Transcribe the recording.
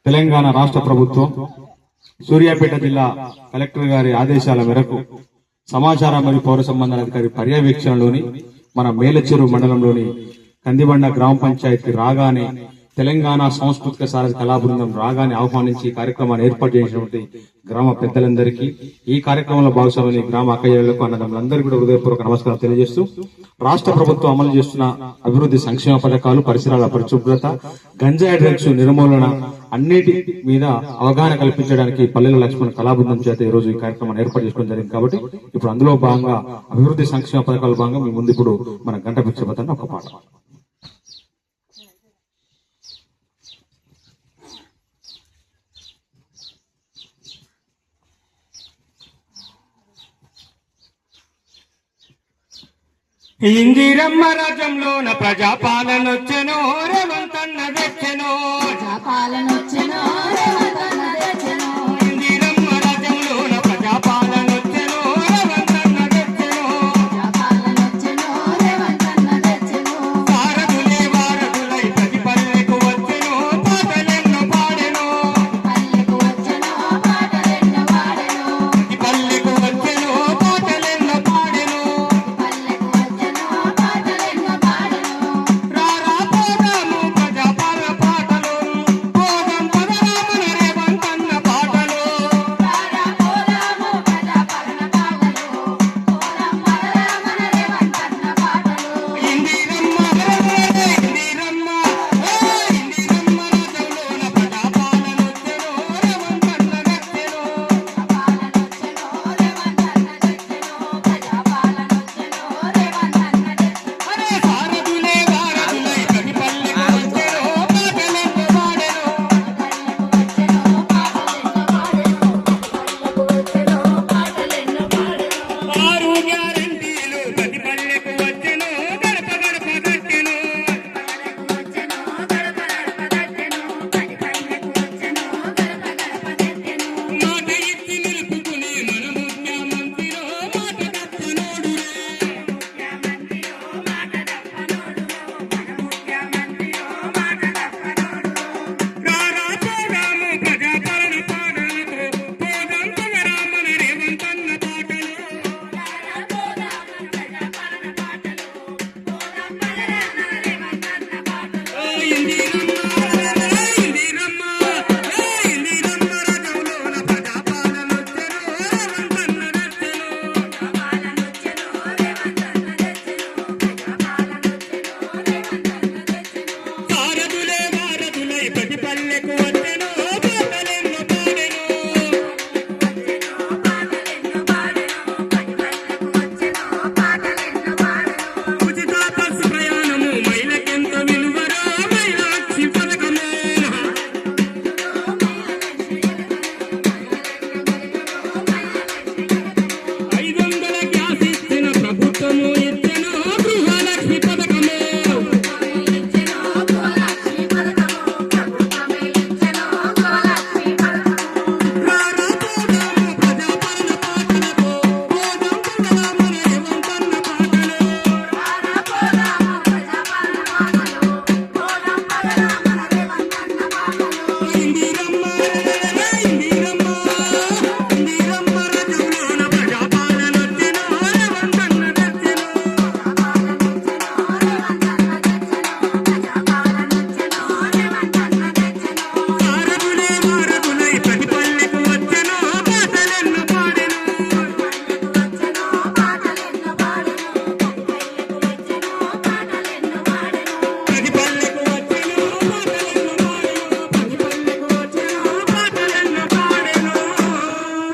తెలంగాణ రాష్ట్ర ప్రభుత్వం సూర్యాపేట జిల్లా కలెక్టర్ గారి ఆదేశాల మేరకు సమాచార మరియు పౌర సంబంధాల అధికారి పర్యవేక్షణలోని మన మేలచెరు మండలంలోని కందిబండ గ్రామ పంచాయతీ రాగానే తెలంగాణ సాంస్కృతిక సారథి కళా బృందం రాగానే ఆహ్వానించి ఈ కార్యక్రమాన్ని ఏర్పాటు చేసినటువంటి గ్రామ పెద్దలందరికీ, ఈ కార్యక్రమంలో భాగస్వామి గ్రామ అక్కయ్యలకు అన్నదమ్ములందరికీ కూడా హృదయపూర్వక నమస్కారం తెలియజేస్తూ, రాష్ట్ర ప్రభుత్వం అమలు చేస్తున్న అభివృద్ధి సంక్షేమ పథకాలు, పరిసరాల పరిశుభ్రత, గంజాయి డ్రగ్స్ నిర్మూలన అన్నిటి మీద అవగాహన కల్పించడానికి పల్లెల లక్ష్మణ్ కళాబృందం చేత ఈ రోజు ఈ కార్యక్రమాన్ని ఏర్పాటు చేసుకోవడం జరిగింది. కాబట్టి ఇప్పుడు అందులో భాగంగా అభివృద్ధి సంక్షేమ పథకాల భాగంగా మీ ముందు ఇప్పుడు మన గంట భిక్షపతని ఒక పాట. ఇందిరమ్మ రాజ్యంలోన ప్రజాపాలనొచ్చెను, రేవంతన్న తెచ్చెను, ప్రజాపాలన